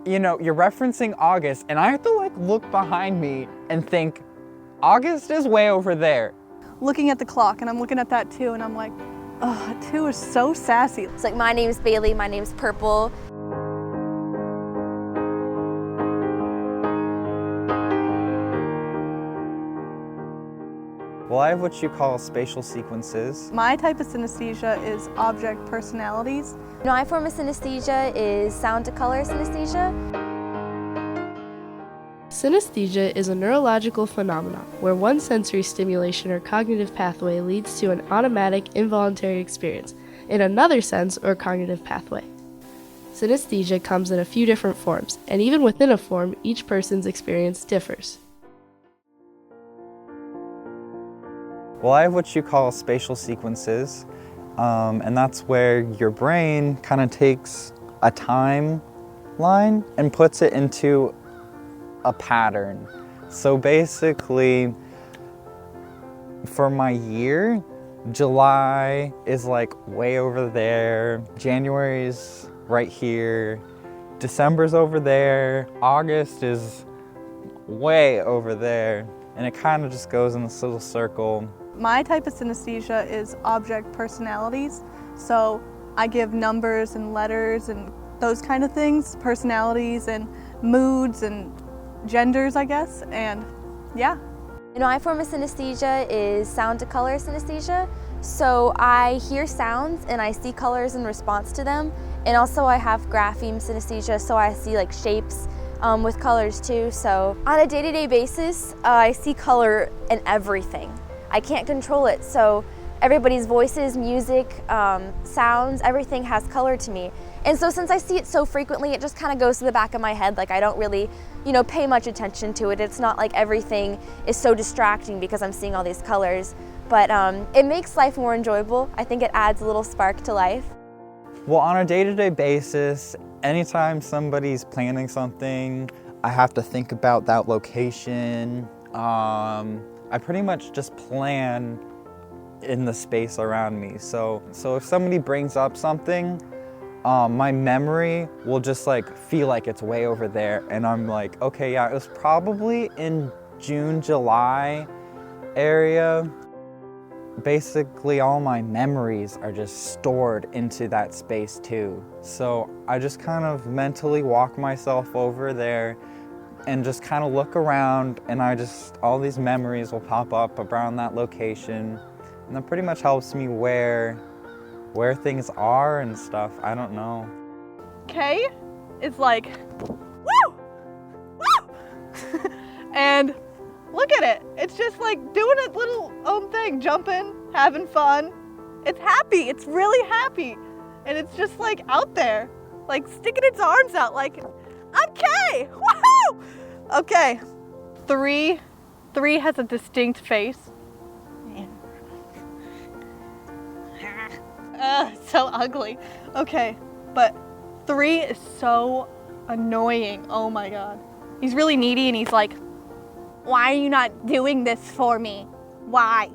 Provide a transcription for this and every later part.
you know, you're referencing August, and I have to like look behind me and think, August is way over there. Looking at the clock, and I'm looking at that too, and I'm like, oh, 2 is so sassy. It's like, my name's Bailey, my name's Purple. Well, I have what you call spatial sequences. My type of synesthesia is object personalities. My form of synesthesia is sound to color synesthesia. Synesthesia is a neurological phenomenon where one sensory stimulation or cognitive pathway leads to an automatic, involuntary experience in another sense or cognitive pathway. Synesthesia comes in a few different forms, and even within a form, each person's experience differs. Well, I have what you call spatial sequences, and that's where your brain kind of takes a timeline and puts it into a pattern. So basically, for my year, July is like way over there, January's right here, December's over there, August is way over there, and it kind of just goes in this little circle. My type of synesthesia is object personalities. So I give numbers and letters and those kind of things, personalities and moods and genders, I guess, and yeah. My form of synesthesia is sound to color synesthesia. So I hear sounds and I see colors in response to them. And also I have grapheme synesthesia, so I see like shapes with colors too. So on a day-to-day basis, I see color in everything. I can't control it, so everybody's voices, music, sounds, everything has color to me. And so since I see it so frequently, it just kind of goes to the back of my head. Like I don't really, pay much attention to it. It's not like everything is so distracting because I'm seeing all these colors. But it makes life more enjoyable. I think it adds a little spark to life. Well, on a day-to-day basis, anytime somebody's planning something, I have to think about that location. I pretty much just plan in the space around me. So if somebody brings up something, my memory will just like feel like it's way over there. And I'm like, okay, yeah, it was probably in June, July area. Basically all my memories are just stored into that space too. So I just kind of mentally walk myself over there and just kind of look around, and all these memories will pop up around that location, and that pretty much helps me where things are and stuff. I don't know. K is like, woo! Woo! And look at it. It's just like doing a little own thing, jumping, having fun. It's happy. It's really happy. And it's just like out there, like sticking its arms out like, I'm K! Woohoo! Okay, 3 has a distinct face. So ugly. Okay, but 3 is so annoying. Oh my God. He's really needy and he's like, why are you not doing this for me? Why?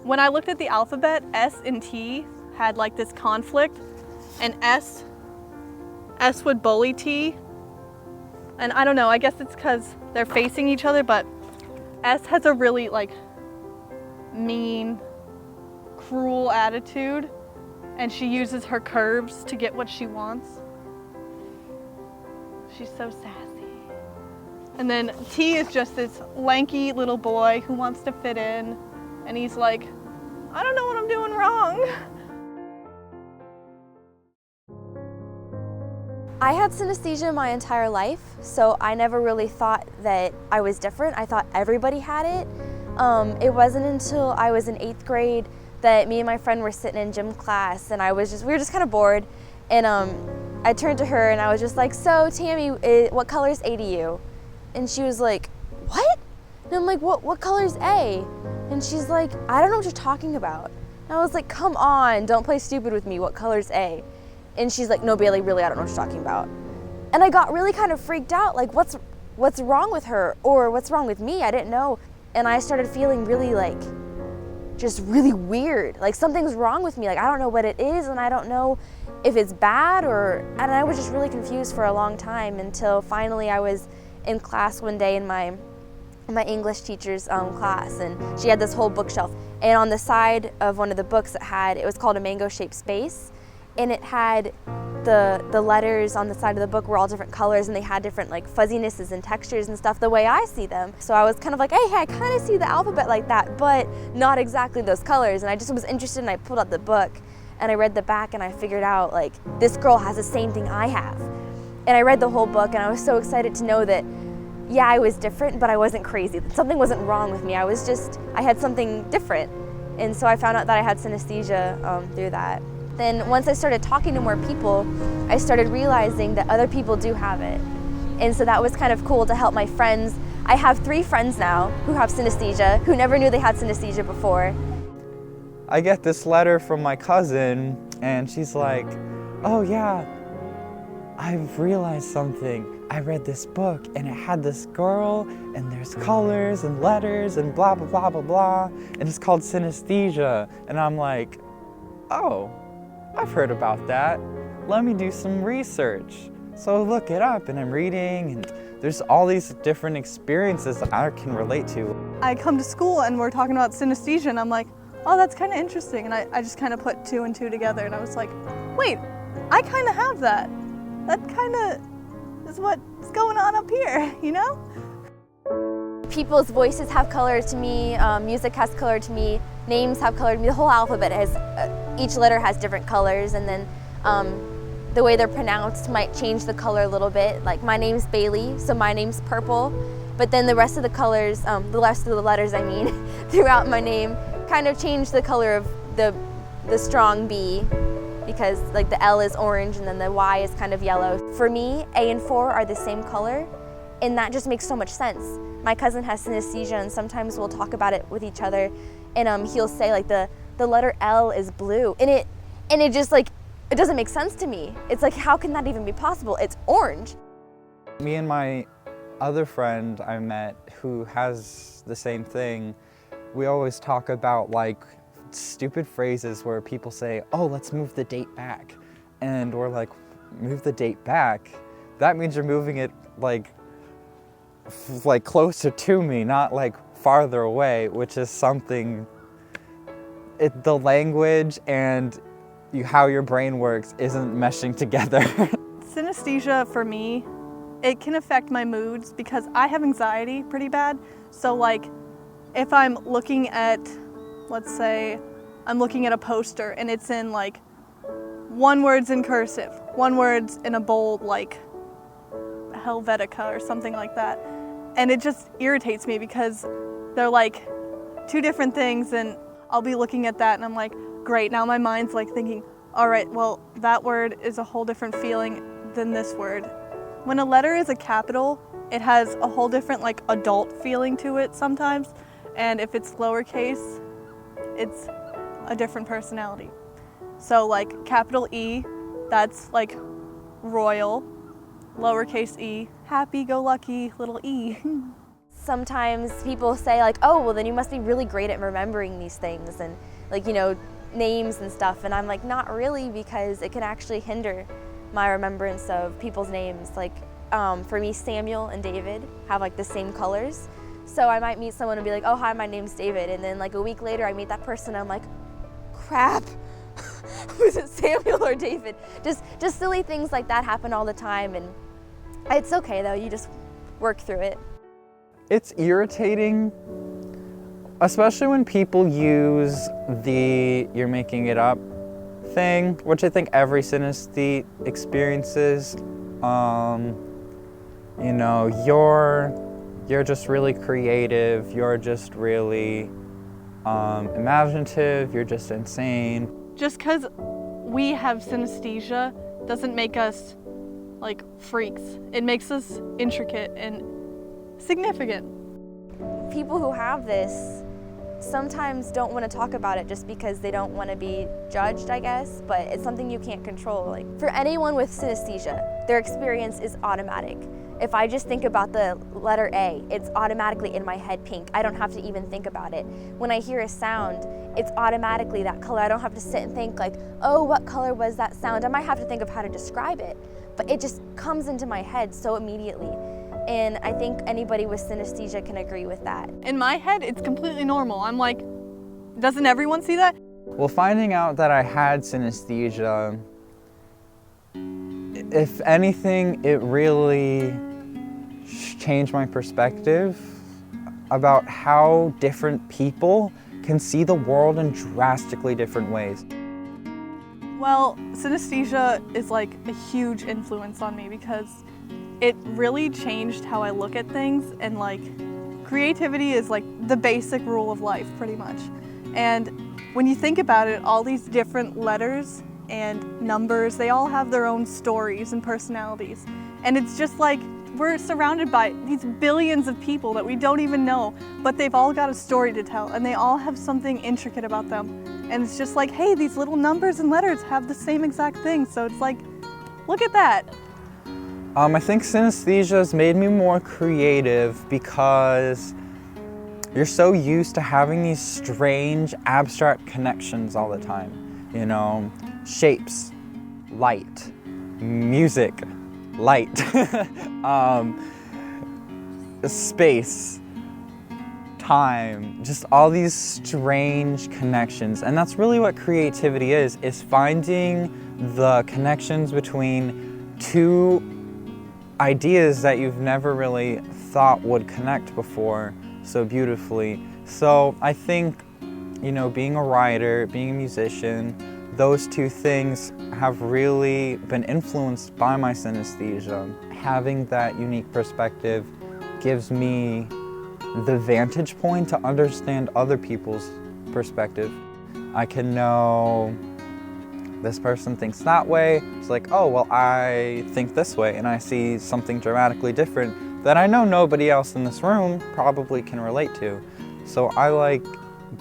When I looked at the alphabet, S and T had like this conflict, and S would bully T. And I don't know, I guess it's because they're facing each other, but S has a really like mean, cruel attitude, and she uses her curves to get what she wants. She's so sassy. And then T is just this lanky little boy who wants to fit in, and he's like, I don't know what I'm doing wrong. I had synesthesia my entire life, so I never really thought that I was different. I thought everybody had it. It wasn't until I was in 8th grade that me and my friend were sitting in gym class, and we were just kind of bored, and I turned to her and I was just like, so Tammy, what color is A to you? And she was like, what? And I'm like, what color is A? And she's like, I don't know what you're talking about. And I was like, come on, don't play stupid with me, what color is A? And she's like, no, Bailey, really, I don't know what you're talking about. And I got really kind of freaked out, like what's wrong with her, or what's wrong with me? I didn't know. And I started feeling really like just really weird. Like something's wrong with me. Like I don't know what it is, and I don't know if it's bad and I was just really confused for a long time until finally I was in class one day in my English teacher's class, and she had this whole bookshelf, and on the side of one of the books it was called A Mango-Shaped Space, and it had the letters on the side of the book were all different colors, and they had different like fuzzinesses and textures and stuff the way I see them. So I was kind of like, hey, I kind of see the alphabet like that, but not exactly those colors. And I just was interested, and I pulled out the book and I read the back, and I figured out like this girl has the same thing I have. And I read the whole book, and I was so excited to know that yeah, I was different, but I wasn't crazy. Something wasn't wrong with me. I had something different. And so I found out that I had synesthesia through that. Then once I started talking to more people, I started realizing that other people do have it. And so that was kind of cool to help my friends. I have 3 friends now who have synesthesia, who never knew they had synesthesia before. I get this letter from my cousin, and she's like, oh yeah, I've realized something. I read this book, and it had this girl, and there's colors and letters and blah, blah, blah, blah, blah, and it's called synesthesia. And I'm like, oh, I've heard about that. Let me do some research. So I look it up, and I'm reading, and there's all these different experiences that I can relate to. I come to school and we're talking about synesthesia, and I'm like, oh, that's kind of interesting. And I just kind of put 2 and 2 together, and I was like, wait, I kind of have that. That kind of is what's going on up here, you know? People's voices have color to me, music has color to me, names have color to me. The whole alphabet has, each letter has different colors, and then the way they're pronounced might change the color a little bit. Like my name's Bailey, so my name's purple, but then the rest of the colors, the rest of the letters I mean, throughout my name kind of change the color of the strong B, because like the L is orange and then the Y is kind of yellow. For me, A and 4 are the same color, and that just makes so much sense. My cousin has synesthesia, and sometimes we'll talk about it with each other, and he'll say like the letter L is blue, and it just like, it doesn't make sense to me. It's like, how can that even be possible? It's orange. Me and my other friend I met who has the same thing, we always talk about like stupid phrases where people say, oh, let's move the date back. And we're like, move the date back? That means you're moving it like closer to me, not like farther away, which is something, the language and how your brain works isn't meshing together. Synesthesia for me, it can affect my moods because I have anxiety pretty bad. So like if I'm looking at, let's say, I'm looking at a poster and it's in like 1 word's in cursive, 1 word's in a bold like Helvetica or something like that. And it just irritates me because they're like 2 different things, and I'll be looking at that and I'm like, great, now my mind's like thinking, all right, well, that word is a whole different feeling than this word. When a letter is a capital, it has a whole different like adult feeling to it sometimes. And if it's lowercase, it's a different personality. So like capital E, that's like royal. Lowercase e, happy-go-lucky little e. Sometimes people say like, oh, well then you must be really great at remembering these things and like, you know, names and stuff. And I'm like, not really, because it can actually hinder my remembrance of people's names. Like for me, Samuel and David have like the same colors. So I might meet someone and be like, oh, hi, my name's David. And then like a week later I meet that person and I'm like, crap, was it Samuel or David? Just silly things like that happen all the time, and it's okay though, you just work through it. It's irritating, especially when people use the you're making it up thing, which I think every synesthete experiences. You know, you're just really creative, you're just really imaginative, you're just insane. Just because we have synesthesia doesn't make us like freaks. It makes us intricate and significant. People who have this sometimes don't want to talk about it just because they don't want to be judged, I guess, but it's something you can't control. Like for anyone with synesthesia, their experience is automatic. If I just think about the letter A, it's automatically in my head pink. I don't have to even think about it. When I hear a sound, it's automatically that color. I don't have to sit and think like, oh, what color was that sound? I might have to think of how to describe it, but it just comes into my head so immediately. And I think anybody with synesthesia can agree with that. In my head, it's completely normal. I'm like, doesn't everyone see that? Well, finding out that I had synesthesia, if anything, it really changed my perspective about how different people can see the world in drastically different ways. Well, synesthesia is like a huge influence on me because it really changed how I look at things, and like creativity is like the basic rule of life pretty much. And when you think about it, all these different letters and numbers, they all have their own stories and personalities. And it's just like we're surrounded by these billions of people that we don't even know, but they've all got a story to tell, and they all have something intricate about them. And it's just like, hey, these little numbers and letters have the same exact thing. So it's like, look at that. I think synesthesia has made me more creative because you're so used to having these strange, abstract connections all the time. You know, shapes, light, music, light, space, time, just all these strange connections. And that's really what creativity is finding the connections between two ideas that you've never really thought would connect before so beautifully. So I think, you know, being a writer, being a musician, those two things have really been influenced by my synesthesia. Having that unique perspective gives me the vantage point to understand other people's perspective. I can know this person thinks that way. It's like, oh, well, I think this way, and I see something dramatically different that I know nobody else in this room probably can relate to. So I like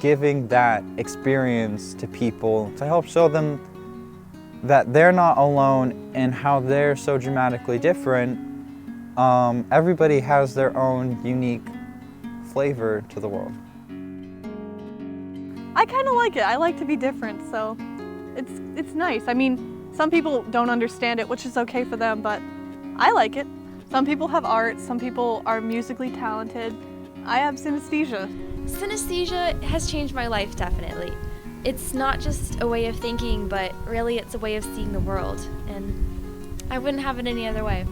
giving that experience to people to help show them that they're not alone in how they're so dramatically different. Everybody has their own unique flavor to the world. I kind of like it. I like to be different, so it's nice. I mean, some people don't understand it, which is okay for them, but I like it. Some people have art, some people are musically talented. I have synesthesia. Synesthesia has changed my life, definitely. It's not just a way of thinking, but really it's a way of seeing the world, and I wouldn't have it any other way.